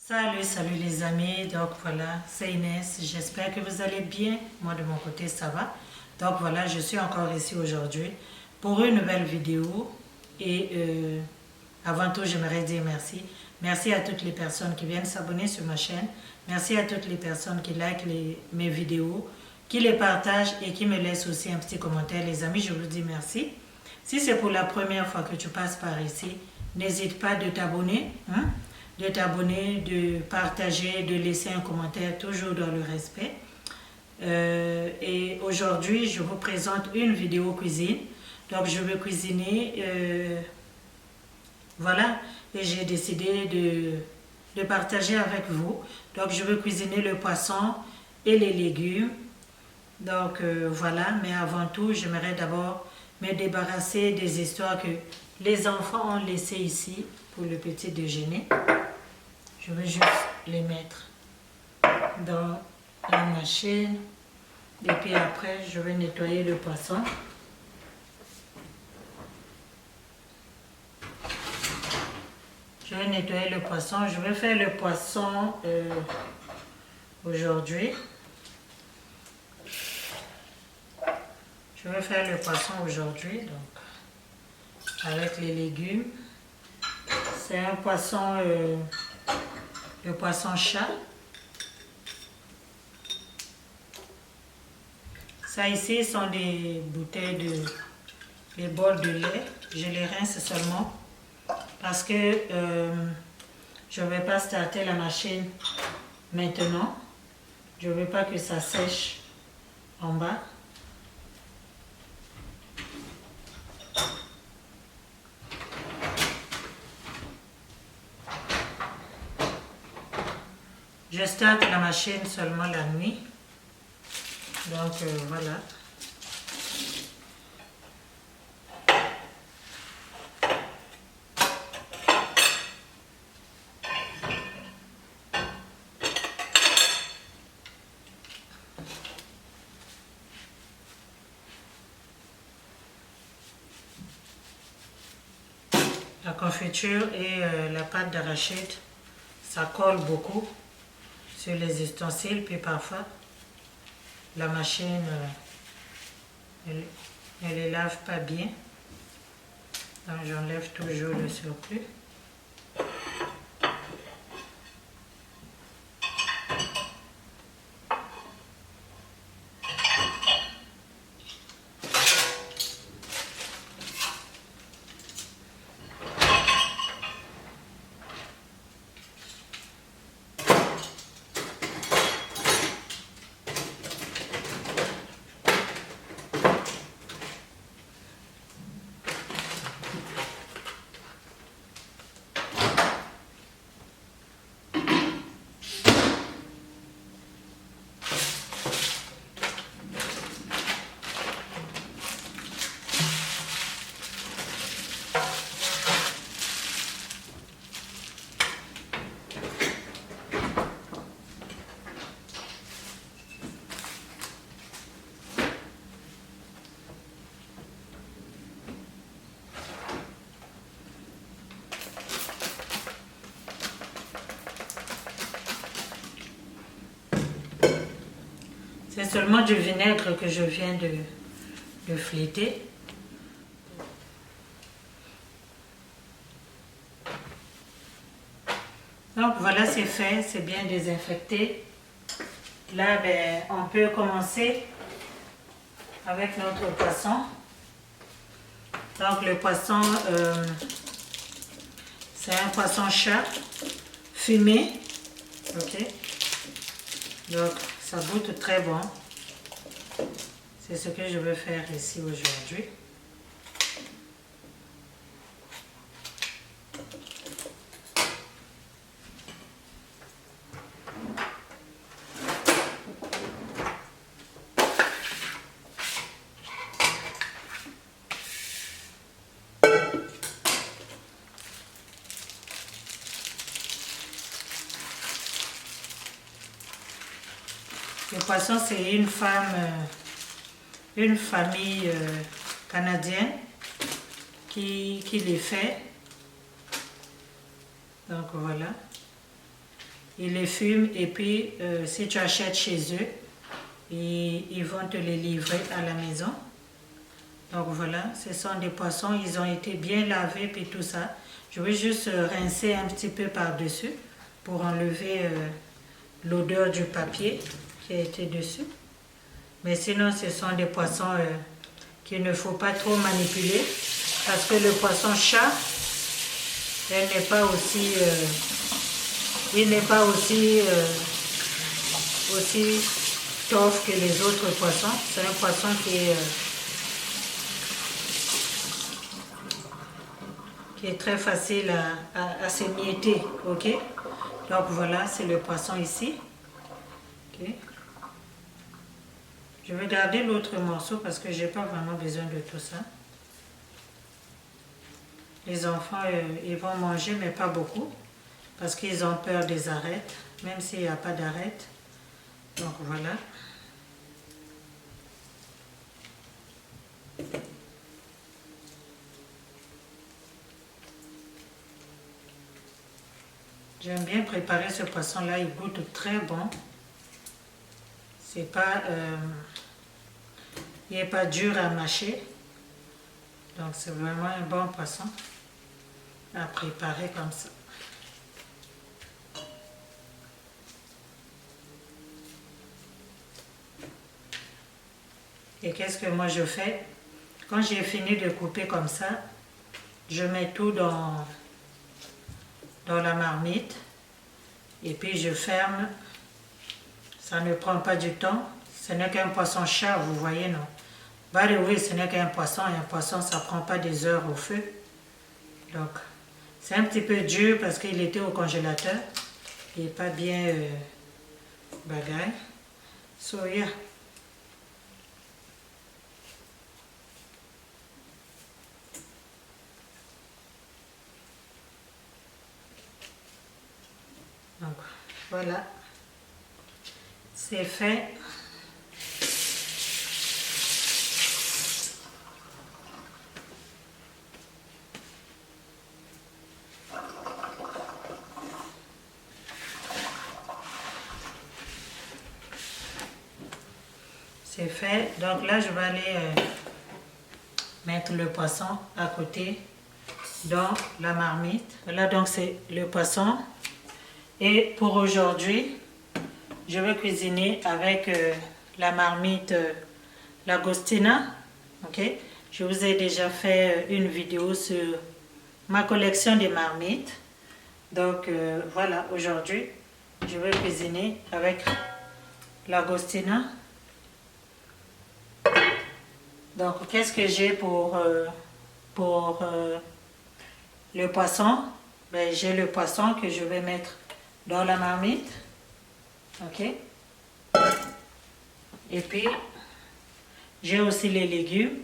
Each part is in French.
Salut les amis, donc voilà, c'est Inès, j'espère que vous allez bien, moi de mon côté ça va. Donc voilà, je suis encore ici aujourd'hui pour une nouvelle vidéo et avant tout j'aimerais dire merci. Merci à toutes les personnes qui viennent s'abonner sur ma chaîne, merci à toutes les personnes qui likent mes vidéos, qui les partagent et qui me laissent aussi un petit commentaire. Les amis, je vous dis merci. Si c'est pour la première fois que tu passes par ici, n'hésite pas de t'abonner, de partager, de laisser un commentaire, toujours dans le respect. Et aujourd'hui, je vous présente une vidéo cuisine. Donc, je veux cuisiner, voilà, et j'ai décidé de partager avec vous. Donc, je veux cuisiner le poisson et les légumes. Donc, voilà, mais avant tout, j'aimerais d'abord me débarrasser des histoires que les enfants ont laissées ici pour le petit déjeuner. Je vais juste les mettre dans la machine et puis après je vais nettoyer le poisson. Je vais nettoyer le poisson. Je vais faire le poisson aujourd'hui. Je vais faire le poisson aujourd'hui, donc avec les légumes. C'est un poisson, le poisson chat. Ça ici sont des bouteilles des bols de lait. Je les rince seulement parce que je ne vais pas starter la machine maintenant. Je ne veux pas que ça sèche en bas. Je starte la machine seulement la nuit. Donc voilà. La confiture et la pâte d'arachide, ça colle beaucoup sur les ustensiles, puis parfois la machine elle les lave pas bien, donc j'enlève toujours le surplus. C'est seulement du vinaigre que je viens de fléter. Donc voilà, c'est fait, c'est bien désinfecté. Là, ben, on peut commencer avec notre poisson. Donc le poisson, c'est un poisson chat fumé. Ok. Donc ça goûte très bon. C'est ce que je veux faire ici aujourd'hui. Le poisson, c'est une famille canadienne qui les fait. Donc voilà. ils les fument et puis si tu achètes chez eux, ils vont te les livrer à la maison. Donc voilà, ce sont des poissons, ils ont été bien lavés puis tout ça. Je vais juste rincer un petit peu par-dessus pour enlever l'odeur du papier qui a été dessus. Mais sinon, ce sont des poissons qu'il ne faut pas trop manipuler parce que le poisson chat, il n'est pas aussi aussi tough que les autres poissons. C'est un poisson qui est très facile à s'émietter, ok? Donc voilà, c'est le poisson ici. Okay. Je vais garder l'autre morceau parce que je n'ai pas vraiment besoin de tout ça. Les enfants, ils vont manger, mais pas beaucoup, parce qu'ils ont peur des arêtes, même s'il n'y a pas d'arêtes. Donc voilà. J'aime bien préparer ce poisson-là, il goûte très bon. C'est pas, il n'est pas dur à mâcher. Donc c'est vraiment un bon poisson à préparer comme ça. Et qu'est-ce que moi je fais? Quand j'ai fini de couper comme ça, je mets tout dans la marmite et puis je ferme. Ça ne prend pas du temps. Ce n'est qu'un poisson chat, vous voyez, non? Bah oui, ce n'est qu'un poisson, et un poisson, ça ne prend pas des heures au feu. Donc, c'est un petit peu dur parce qu'il était au congélateur. Il n'est pas bien bagaille. So, yeah. Donc, voilà. C'est fait. C'est fait. Donc là, je vais aller mettre le poisson à côté dans la marmite. Voilà, donc c'est le poisson. Et pour aujourd'hui, je vais cuisiner avec la marmite Lagostina. Ok, je vous ai déjà fait une vidéo sur ma collection de marmites. Donc voilà, aujourd'hui, je vais cuisiner avec Lagostina. Donc, qu'est-ce que j'ai pour le poisson? Ben, j'ai le poisson que je vais mettre dans la marmite. Ok. Et puis, j'ai aussi les légumes.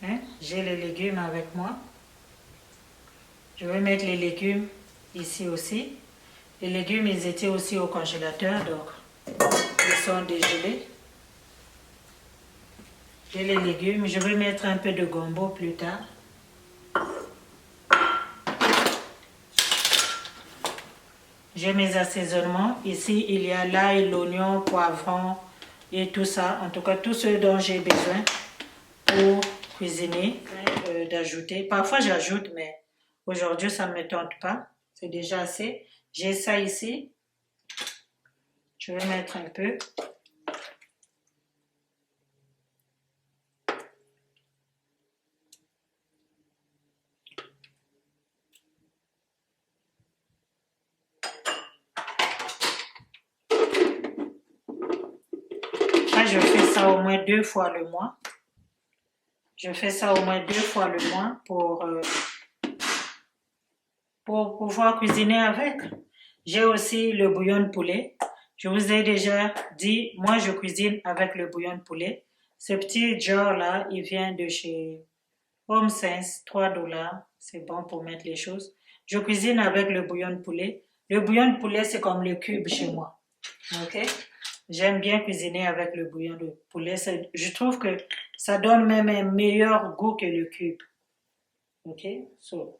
Hein? J'ai les légumes avec moi. Je vais mettre les légumes ici aussi. Les légumes, ils étaient aussi au congélateur, donc ils sont dégelés. J'ai les légumes. Je vais mettre un peu de gombo plus tard. J'ai mes assaisonnements. Ici, il y a l'ail, l'oignon, poivron et tout ça. En tout cas, tout ce dont j'ai besoin pour cuisiner, d'ajouter. Parfois, j'ajoute, mais aujourd'hui, ça ne me tente pas. C'est déjà assez. J'ai ça ici. Je vais mettre un peu. Je fais ça au moins 2 fois le mois. Je fais ça au moins 2 fois le mois pour pouvoir cuisiner avec. J'ai aussi le bouillon de poulet. Je vous ai déjà dit, moi je cuisine avec le bouillon de poulet. Ce petit jar-là, il vient de chez Home Sense, 3 $. C'est bon pour mettre les choses. Je cuisine avec le bouillon de poulet. Le bouillon de poulet, c'est comme le cube chez moi. Ok? J'aime bien cuisiner avec le bouillon de poulet. Je trouve que ça donne même un meilleur goût que le cube. Ok? So.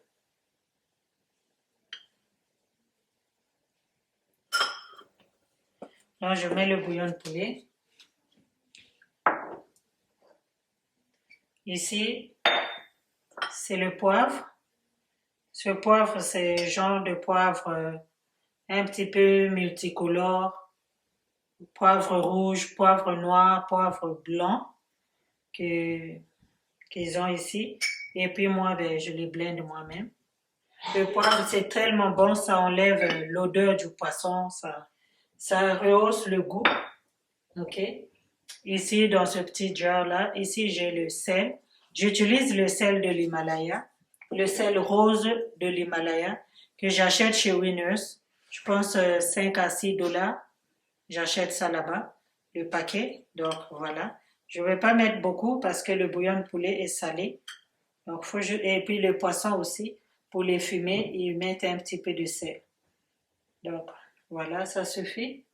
Donc, je mets le bouillon de poulet. Ici, c'est le poivre. Ce poivre, c'est le genre de poivre un petit peu multicolore. Poivre rouge, poivre noir, poivre blanc qu'ils ont ici. Et puis moi, ben, je les blende moi-même. Le poivre, c'est tellement bon, ça enlève l'odeur du poisson, ça rehausse le goût. Ok. Ici, dans ce petit jar-là, ici, j'ai le sel. J'utilise le sel de l'Himalaya, le sel rose de l'Himalaya que j'achète chez Winners. Je pense 5 à 6 $. J'achète ça là-bas, le paquet. Donc, voilà. Je ne vais pas mettre beaucoup parce que le bouillon de poulet est salé. Donc, et puis le poisson aussi, pour les fumer, ils mettent un petit peu de sel. Donc, voilà, ça suffit.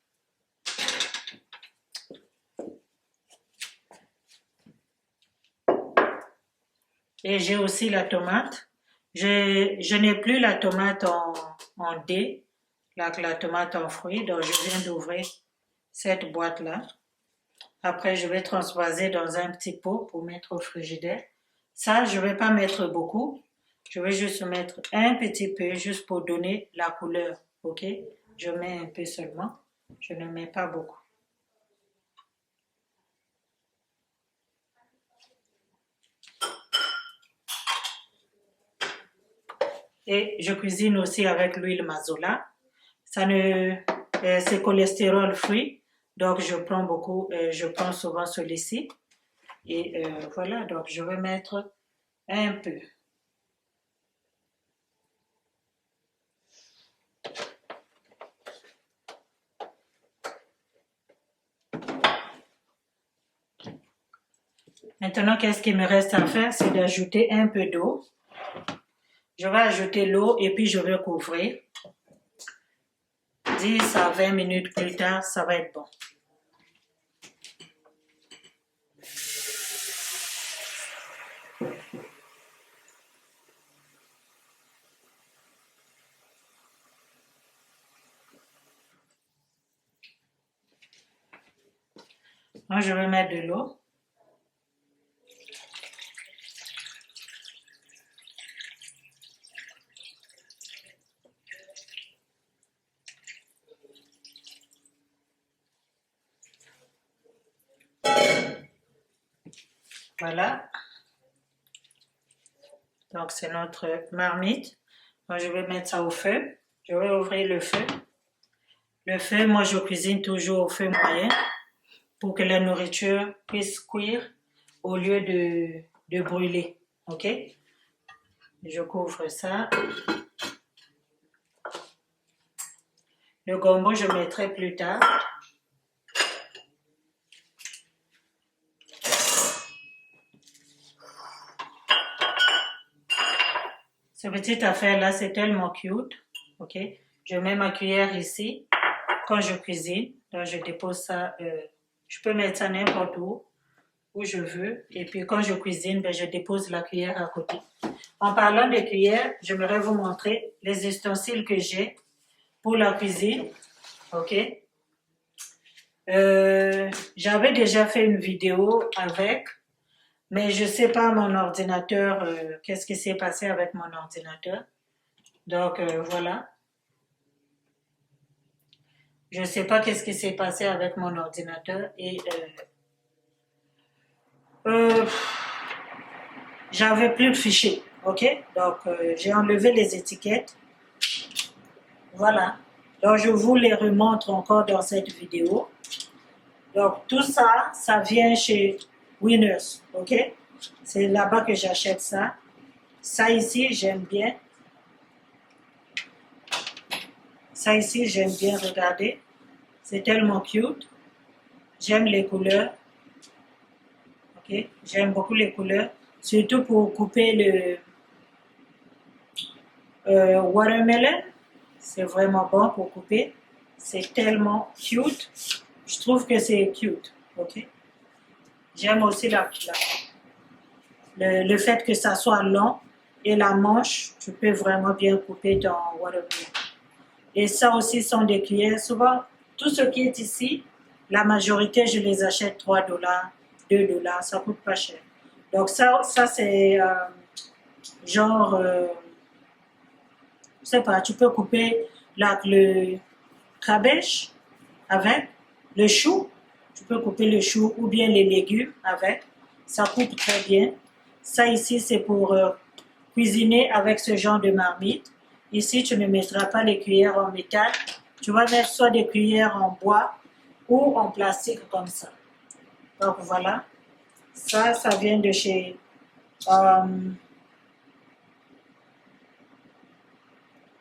Et j'ai aussi la tomate. Je n'ai plus la tomate en dés, la tomate en fruits. Donc, je viens d'ouvrir cette boîte-là. Après, je vais transvaser dans un petit pot pour mettre au frigidaire. Ça, je ne vais pas mettre beaucoup. Je vais juste mettre un petit peu, juste pour donner la couleur. OK? Je mets un peu seulement. Je ne mets pas beaucoup. Et je cuisine aussi avec l'huile mazola. C'est cholestérol free. Donc, je prends souvent celui-ci. Et voilà, donc je vais mettre un peu. Maintenant, qu'est-ce qu'il me reste à faire? C'est d'ajouter un peu d'eau. Je vais ajouter l'eau et puis je vais couvrir. 10 à 20 minutes plus tard, ça va être bon. Moi, je vais mettre de l'eau. Voilà. Donc, c'est notre marmite. Donc, je vais mettre ça au feu. Je vais ouvrir le feu. Le feu, moi, je cuisine toujours au feu moyen pour que la nourriture puisse cuire au lieu de brûler. OK? Je couvre ça. Le gombo, je mettrai plus tard. Ce petit affaire-là, c'est tellement cute. OK? Je mets ma cuillère ici quand je cuisine. Donc, je dépose ça. Je peux mettre ça n'importe où je veux. Et puis, quand je cuisine, ben, je dépose la cuillère à côté. En parlant de cuillère, j'aimerais vous montrer les ustensiles que j'ai pour la cuisine. OK? J'avais déjà fait une vidéo avec, mais je ne sais pas mon ordinateur, qu'est-ce qui s'est passé avec mon ordinateur. Donc, voilà. Je ne sais pas qu'est-ce qui s'est passé avec mon ordinateur et j'avais plus de fichiers, ok? Donc, j'ai enlevé les étiquettes. Voilà. Donc, je vous les remontre encore dans cette vidéo. Donc, tout ça, ça vient chez Winners, ok? C'est là-bas que j'achète ça. Ça ici, j'aime bien. Ça ici, j'aime bien, regardez. C'est tellement cute. J'aime les couleurs. Ok? J'aime beaucoup les couleurs. Surtout pour couper le watermelon. C'est vraiment bon pour couper. C'est tellement cute. Je trouve que c'est cute. Ok? J'aime aussi le fait que ça soit long. Et la manche, tu peux vraiment bien couper ton watermelon. Et ça aussi sont des cuillères. Souvent, tout ce qui est ici, la majorité, je les achète 3 dollars, 2 dollars, ça coûte pas cher. Donc ça c'est genre, je sais pas, tu peux couper là, le cabbage avec le chou, tu peux couper le chou ou bien les légumes avec, ça coupe très bien. Ça ici, c'est pour cuisiner avec ce genre de marmite. Ici, tu ne mettras pas les cuillères en métal, tu vas mettre soit des cuillères en bois ou en plastique comme ça. Donc voilà, ça vient de chez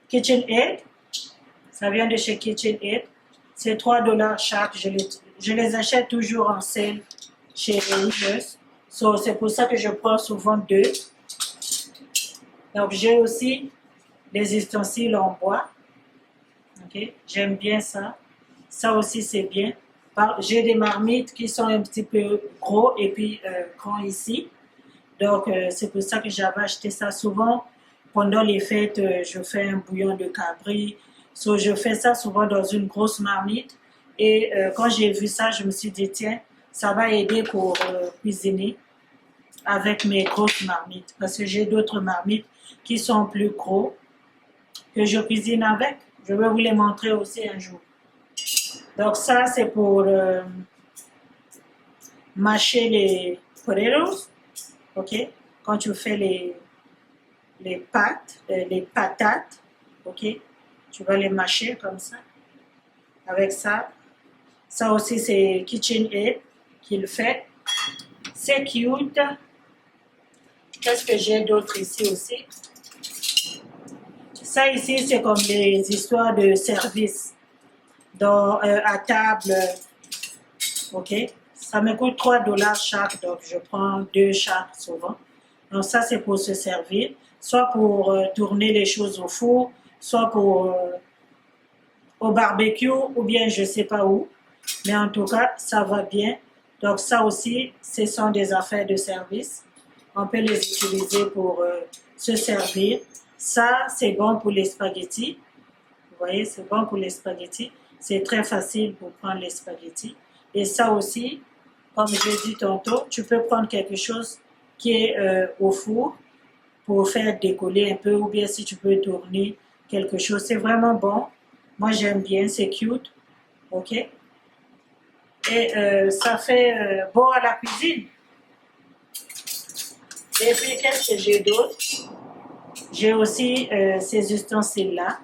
KitchenAid. Ça vient de chez KitchenAid. C'est 3 dollars chaque. Je les achète toujours en sale chez Winners. So, c'est pour ça que je prends souvent 2. Donc, j'ai aussi des ustensiles en bois. Okay. J'aime bien ça. Ça aussi, c'est bien. J'ai des marmites qui sont un petit peu gros et puis grands ici. Donc, c'est pour ça que j'avais acheté ça souvent. Pendant les fêtes, je fais un bouillon de cabri. So, je fais ça souvent dans une grosse marmite. Et quand j'ai vu ça, je me suis dit, tiens, ça va aider pour cuisiner avec mes grosses marmites. Parce que j'ai d'autres marmites qui sont plus gros que je cuisine avec. Je vais vous les montrer aussi un jour. Donc ça, c'est pour mâcher les potatoes. OK? Quand tu fais les patates, OK? Tu vas les mâcher comme ça. Avec ça. Ça aussi, c'est KitchenAid qui le fait. C'est cute. Qu'est-ce que j'ai d'autre ici aussi? Ça ici, c'est comme les histoires de service. À table, OK? Ça me coûte 3 dollars chaque, donc je prends 2 chaque souvent. Donc ça, c'est pour se servir, soit pour tourner les choses au four, soit pour au barbecue, ou bien je ne sais pas où. Mais en tout cas, ça va bien. Donc ça aussi, ce sont des affaires de service. On peut les utiliser pour se servir. Ça, c'est bon pour les spaghettis. Vous voyez, c'est bon pour les spaghettis. C'est très facile pour prendre les spaghettis. Et ça aussi, comme j'ai dit tantôt, tu peux prendre quelque chose qui est au four pour faire décoller un peu, ou bien si tu peux tourner quelque chose. C'est vraiment bon. Moi, j'aime bien, c'est cute. OK? Et ça fait bon à la cuisine. Et puis, qu'est-ce que j'ai d'autre? J'ai aussi ces ustensiles-là.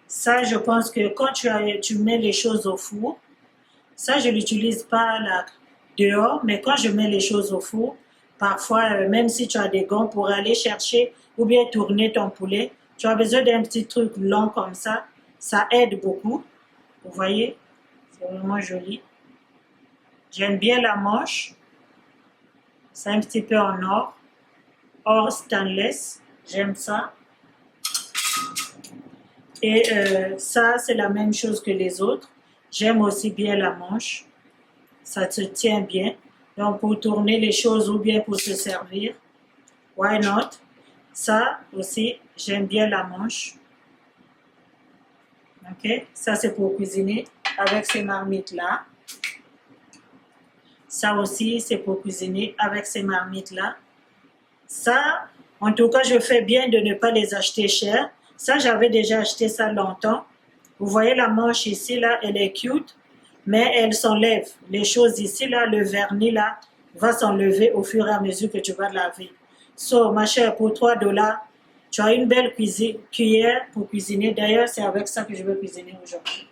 Ça, je pense que quand tu mets les choses au four, ça, je ne l'utilise pas là, dehors, mais quand je mets les choses au four, parfois, même si tu as des gants pour aller chercher ou bien tourner ton poulet, tu as besoin d'un petit truc long comme ça. Ça aide beaucoup. Vous voyez? C'est vraiment joli. J'aime bien la manche. C'est un petit peu en or stainless. J'aime ça. Et ça, c'est la même chose que les autres. J'aime aussi bien la manche. Ça se tient bien. Donc, pour tourner les choses ou bien pour se servir, why not? Ça aussi, j'aime bien la manche. OK? Ça, c'est pour cuisiner avec ces marmites-là. Ça aussi, c'est pour cuisiner avec ces marmites-là. Ça, en tout cas, je fais bien de ne pas les acheter chers. Ça, j'avais déjà acheté ça longtemps. Vous voyez la manche ici, là, elle est cute, mais elle s'enlève. Les choses ici, là, le vernis, là, va s'enlever au fur et à mesure que tu vas laver. So, ma chère, pour 3 dollars, tu as une belle cuillère pour cuisiner. D'ailleurs, c'est avec ça que je vais cuisiner aujourd'hui.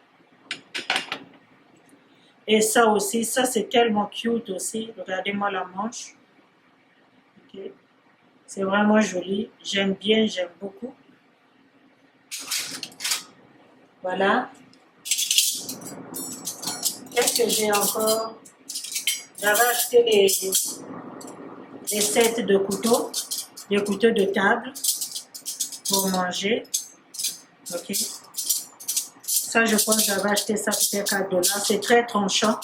Et ça aussi, ça, c'est tellement cute aussi. Regardez-moi la manche. Okay. C'est vraiment joli. J'aime bien, j'aime beaucoup. Voilà. Qu'est-ce que j'ai encore? J'avais acheté les sets de couteaux, des couteaux de table pour manger. OK. Ça, je pense que j'avais acheté ça peut-être 4 dollars. C'est très tranchant.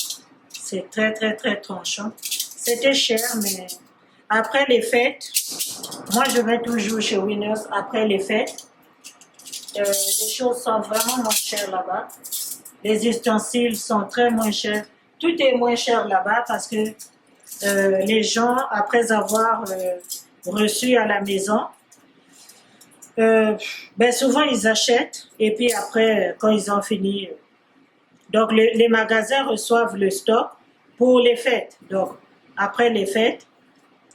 C'est très, très, très tranchant. C'était cher, mais après les fêtes, moi, je vais toujours chez Winners après les fêtes. Les choses sont vraiment moins chères là-bas. Les ustensiles sont très moins chers. Tout est moins cher là-bas parce que les gens, après avoir reçu à la maison, ben souvent ils achètent et puis après, quand ils ont fini, donc les magasins reçoivent le stock pour les fêtes. Donc après les fêtes,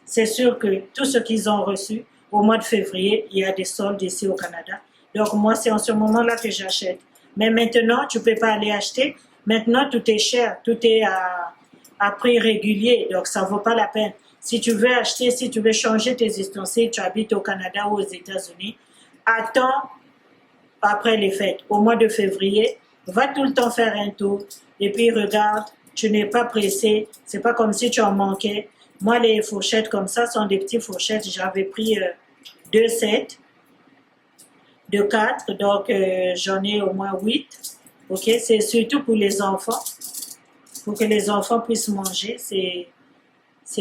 c'est sûr que tout ce qu'ils ont reçu au mois de février, il y a des soldes ici au Canada. Donc moi, c'est en ce moment-là que j'achète. Mais maintenant, tu ne peux pas aller acheter. Maintenant, tout est cher, tout est à prix régulier, donc ça ne vaut pas la peine. Si tu veux acheter, si tu veux changer tes ustensiles, tu habites au Canada ou aux États-Unis, attends après les fêtes, au mois de février, va tout le temps faire un tour et puis regarde, tu n'es pas pressé, c'est pas comme si tu en manquais. Moi, les fourchettes comme ça sont des petites fourchettes, j'avais pris 2 sets de 4, donc j'en ai au moins 8. Ok, c'est surtout pour les enfants, pour que les enfants puissent manger, c'est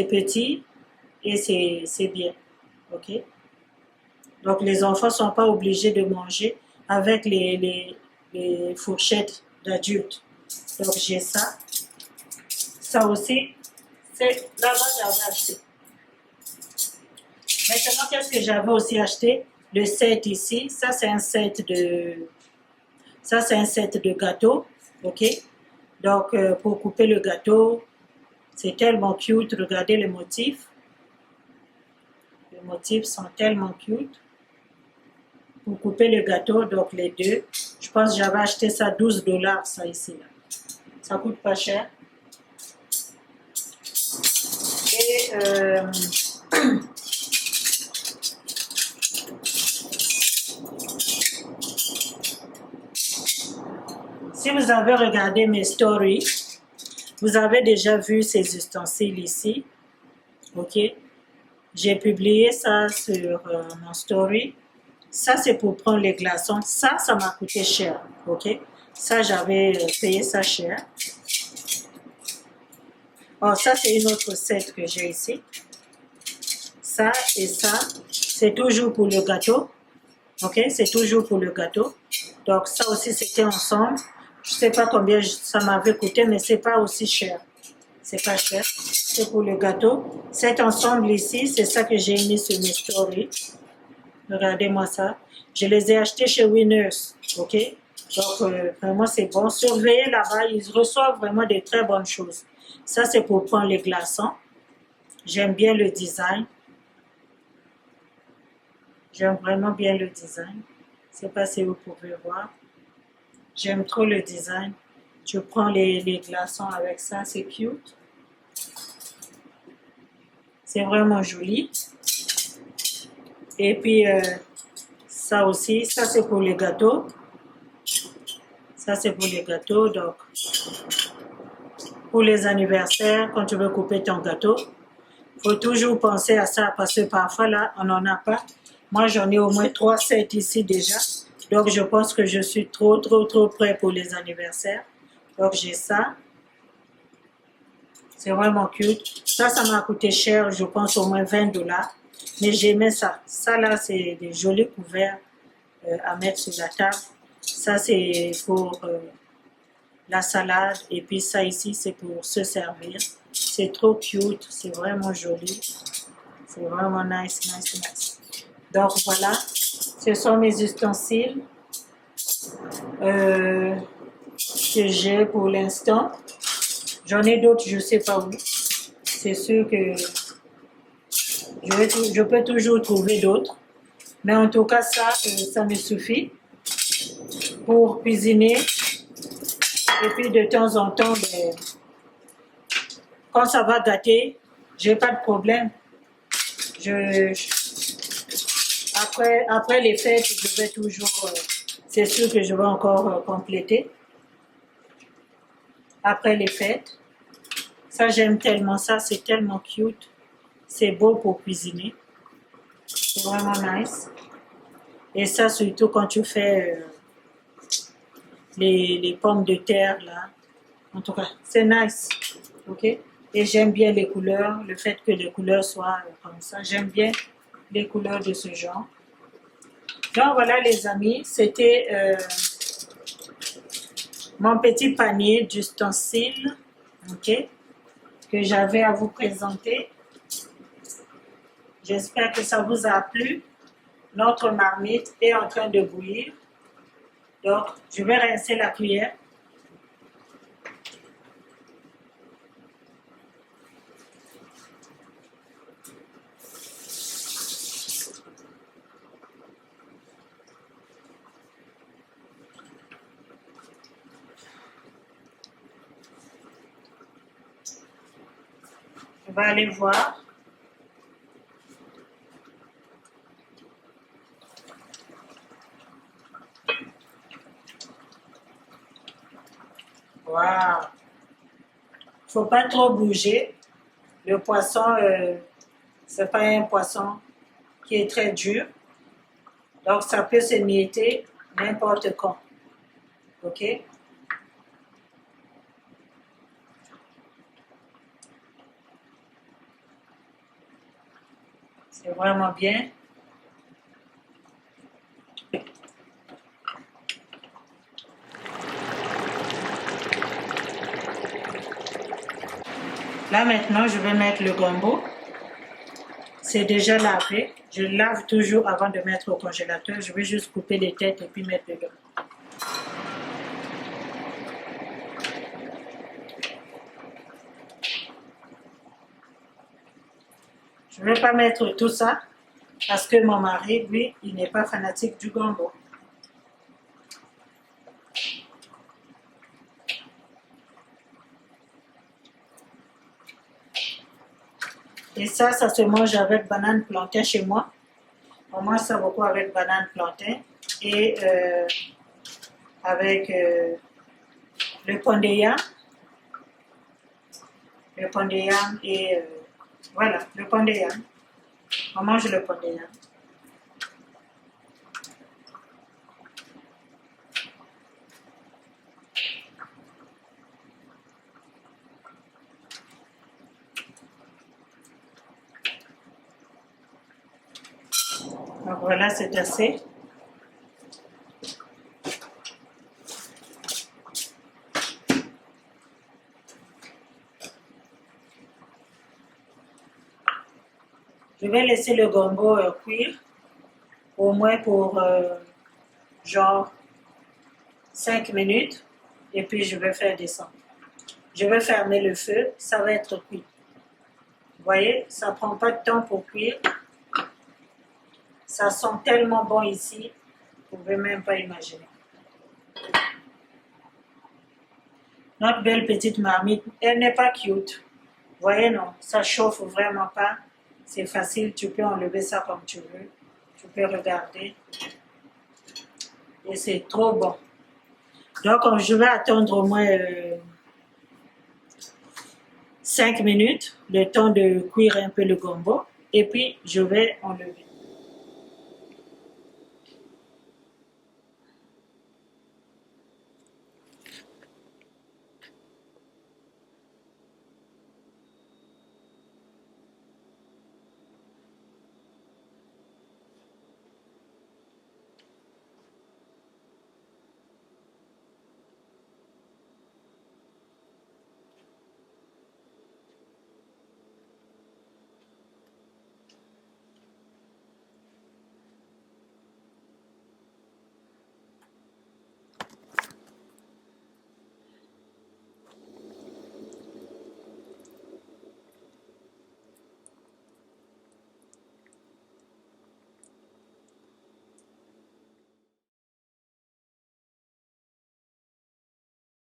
petit et c'est bien. Ok, donc les enfants ne sont pas obligés de manger avec les fourchettes d'adultes. Donc j'ai ça. Ça aussi, c'est là-bas j'avais acheté. Maintenant, qu'est-ce que j'avais aussi acheté? Le set ici, ça c'est un set de gâteau, ok? Donc pour couper le gâteau, c'est tellement cute. Regardez les motifs. Les motifs sont tellement cute. Pour couper le gâteau, donc les deux. Je pense que j'avais acheté ça $12, ça ici. Là. Ça coûte pas cher. Et si vous avez regardé mes stories, vous avez déjà vu ces ustensiles ici. Ok? J'ai publié ça sur mon story. Ça, c'est pour prendre les glaçons. Ça m'a coûté cher. Ok? Ça, j'avais payé ça cher. Oh, ça, c'est une autre set que j'ai ici. Ça et ça, c'est toujours pour le gâteau. Ok? C'est toujours pour le gâteau. Donc, ça aussi, c'était ensemble. Je ne sais pas combien ça m'avait coûté, mais c'est pas aussi cher. C'est pas cher. C'est pour le gâteau. Cet ensemble ici, c'est ça que j'ai mis sur mes stories. Regardez-moi ça. Je les ai achetés chez Winners. Ok? Donc, vraiment, c'est bon. Surveillez là-bas. Ils reçoivent vraiment de très bonnes choses. Ça, c'est pour prendre les glaçons. J'aime bien le design. J'aime vraiment bien le design. Je ne sais pas si vous pouvez voir. J'aime trop le design. Je prends les glaçons avec ça. C'est cute. C'est vraiment joli. Et puis, ça aussi, ça c'est pour les gâteaux. Ça c'est pour les gâteaux. Donc, pour les anniversaires, quand tu veux couper ton gâteau, il faut toujours penser à ça parce que parfois là, on n'en a pas. Moi, j'en ai au moins 3 sets ici déjà. Donc, je pense que je suis trop prêt pour les anniversaires. Donc, j'ai ça. C'est vraiment cute. Ça m'a coûté cher, je pense au moins $20. Mais j'aimais ça. Ça là, c'est des jolis couverts à mettre sur la table. Ça, c'est pour la salade. Et puis ça ici, c'est pour se servir. C'est trop cute. C'est vraiment joli. C'est vraiment nice. Donc voilà, ce sont mes ustensiles que j'ai pour l'instant. J'en ai d'autres, je ne sais pas où. C'est sûr que je peux toujours trouver d'autres. Mais en tout cas, ça me suffit pour cuisiner. Et puis de temps en temps, ben, quand ça va gâter, j'ai pas de problème. Après les fêtes, je vais toujours, c'est sûr que je vais encore compléter. Après les fêtes, ça j'aime tellement ça, c'est tellement cute. C'est beau pour cuisiner. C'est vraiment nice. Et ça, surtout quand tu fais les pommes de terre, là. En tout cas, c'est nice. OK? Et j'aime bien les couleurs, le fait que les couleurs soient comme ça. J'aime bien les couleurs de ce genre. Donc, voilà, les amis. C'était mon petit panier d'ustensiles, ok, que j'avais à vous présenter. J'espère que ça vous a plu. Notre marmite est en train de bouillir. Donc, je vais rincer la cuillère. On va aller voir. Waouh! Faut pas trop bouger. Le poisson, c'est pas un poisson qui est très dur. Donc, ça peut s'émietter n'importe quand. OK? C'est vraiment bien. Là, maintenant, je vais mettre le gombo. C'est déjà lavé. Je lave toujours avant de mettre au congélateur. Je vais juste couper les têtes et puis mettre dedans. Je ne vais pas mettre tout ça parce que mon mari, lui, il n'est pas fanatique du gombo. Et ça se mange avec banane plantain chez moi. On mange ça beaucoup avec banane plantain et avec le pondéa. Le pondéa et voilà, le pondéa. On mange le pondéa. Donc voilà, c'est assez. Je vais laisser le gombo cuire au moins pour genre 5 minutes et puis je vais faire descendre. Je vais fermer le feu, ça va être cuit. Vous voyez, ça ne prend pas de temps pour cuire. Ça sent tellement bon ici, vous ne pouvez même pas imaginer. Notre belle petite marmite, elle n'est pas cute. Vous voyez, non, ça chauffe vraiment pas. C'est facile, tu peux enlever ça comme tu veux. Tu peux regarder. Et c'est trop bon. Donc, je vais attendre au moins 5 minutes, le temps de cuire un peu le gombo. Et puis, je vais enlever.